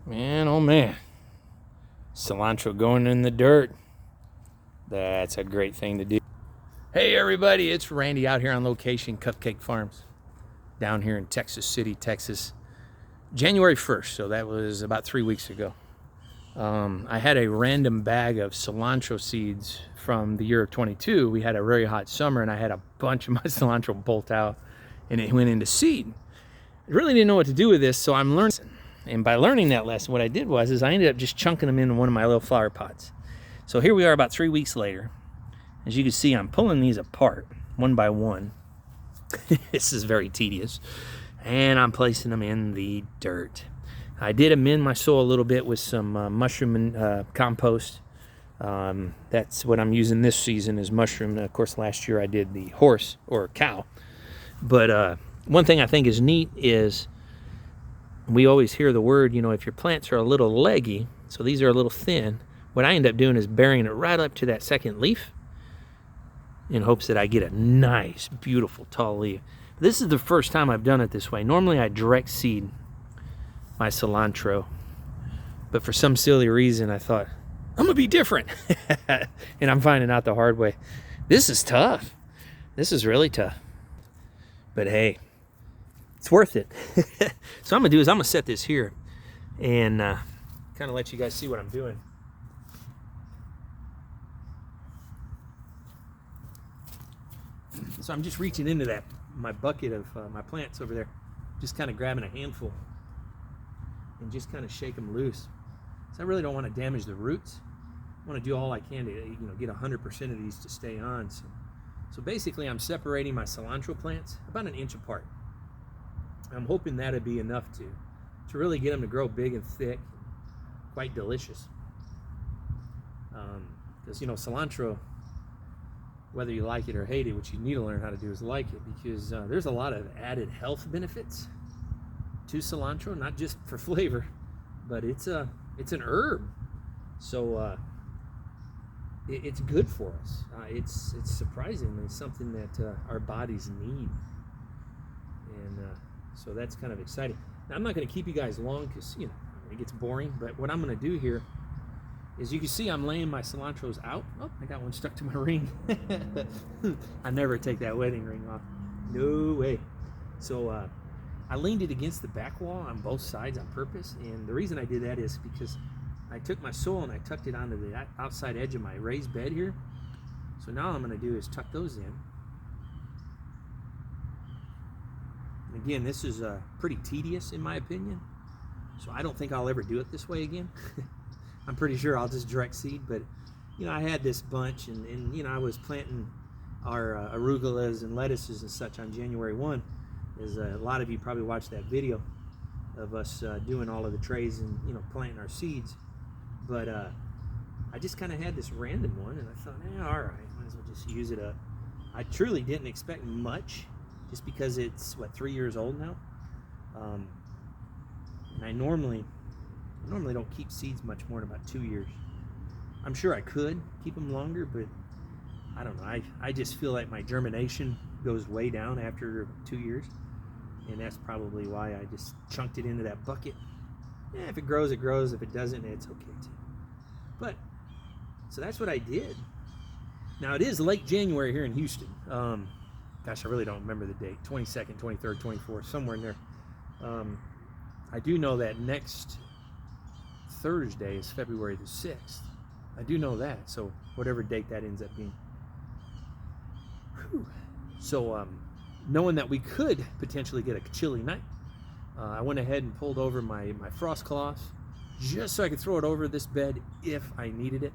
Man, oh man. Cilantro going in the dirt. That's a great thing to do. Hey everybody, it's Randy out here on location, Cupcake Farms, down here in Texas City, Texas. January 1st, so that was about 3 weeks ago. I had a random bag of cilantro seeds from the year of 22. We had a very hot summer and I had a bunch of my cilantro bolt out and it went into seed. I really didn't know what to do with this, so I'm learning. And by learning that lesson, what I did was I ended up just chunking them in one of my little flower pots. So here we are about 3 weeks later. As you can see, I'm pulling these apart one by one. This is very tedious. And I'm placing them in the dirt. I did amend my soil a little bit with some mushroom compost. That's what I'm using this season is mushroom. Of course, last year I did the horse or cow. But one thing I think is neat is we always hear the word, you know, if your plants are a little leggy, so these are a little thin, what I end up doing is burying it right up to that second leaf in hopes that I get a nice, beautiful, tall leaf. This is the first time I've done it this way. Normally I direct seed my cilantro, but for some silly reason I thought, I'm gonna be different. And I'm finding out the hard way. This is tough. This is really tough. But hey, it's worth it. So I'm gonna do is I'm gonna set this here and kind of let you guys see what I'm doing. So I'm just reaching into my bucket of my plants over there, just kind of grabbing a handful and just kind of shake them loose. So I really don't want to damage the roots. I want to do all I can to get 100% of these to stay on. So basically I'm separating my cilantro plants about an inch apart. I'm hoping that'd be enough to really get them to grow big and thick, quite delicious. Because cilantro, whether you like it or hate it, what you need to learn how to do is like it, because there's a lot of added health benefits to cilantro, not just for flavor, but it's an herb, so it's good for us. It's surprisingly something that our bodies need, and so that's kind of exciting. Now I'm not going to keep you guys long because it gets boring, but what I'm going to do here is, you can see I'm laying my cilantros out. Oh, I got one stuck to my ring. I never take that wedding ring off. No way. So I leaned it against the back wall on both sides on purpose. And the reason I did that is because I took my soil and I tucked it onto the outside edge of my raised bed here. So now all I'm going to do is tuck those in. And again, this is pretty tedious in my opinion. So I don't think I'll ever do it this way again. I'm pretty sure I'll just direct seed, but I had this bunch and I was planting our arugulas and lettuces and such on January 1. As a lot of you probably watched that video of us doing all of the trays and planting our seeds. But I just kind of had this random one and I thought, all right, might as well just use it up. I truly didn't expect much just because it's 3 years old now. And I normally don't keep seeds much more than about 2 years. I'm sure I could keep them longer, but I don't know. I just feel like my germination goes way down after 2 years. And that's probably why I just chunked it into that bucket. Yeah, if it grows, it grows. If it doesn't, it's okay too. But, so that's what I did. Now it is late January here in Houston. Gosh, I really don't remember the date. 22nd, 23rd, 24th, somewhere in there. I do know that next Thursday is February the 6th. I do know that, so whatever date that ends up being. Whew. So knowing that we could potentially get a chilly night, I went ahead and pulled over my frost cloths just so I could throw it over this bed if I needed it.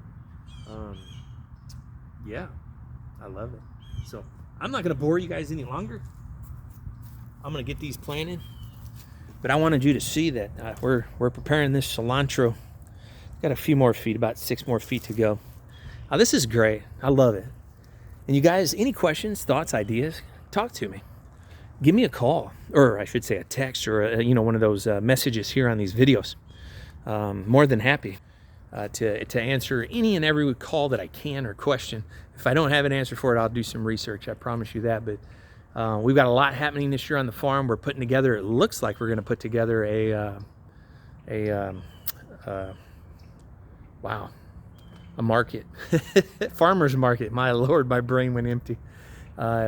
Yeah, I love it. So I'm not going to bore you guys any longer. I'm going to get these planted. But I wanted you to see that we're preparing this cilantro. Got a few more feet, about 6 more feet to go. This is great. I love it. And you guys, any questions, thoughts, ideas, talk to me. Give me a call, or I should say a text, or one of those messages here on these videos. More than happy to answer any and every call that I can or question. If I don't have an answer for it, I'll do some research. I promise you that. But we've got a lot happening this year on the farm. We're putting together, it looks like we're going to put together a Wow. A market. Farmer's market. My Lord, my brain went empty.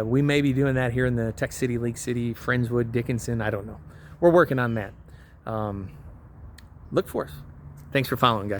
We may be doing that here in the Tech City, League City, Friendswood, Dickinson. I don't know. We're working on that. Look for us. Thanks for following, guys.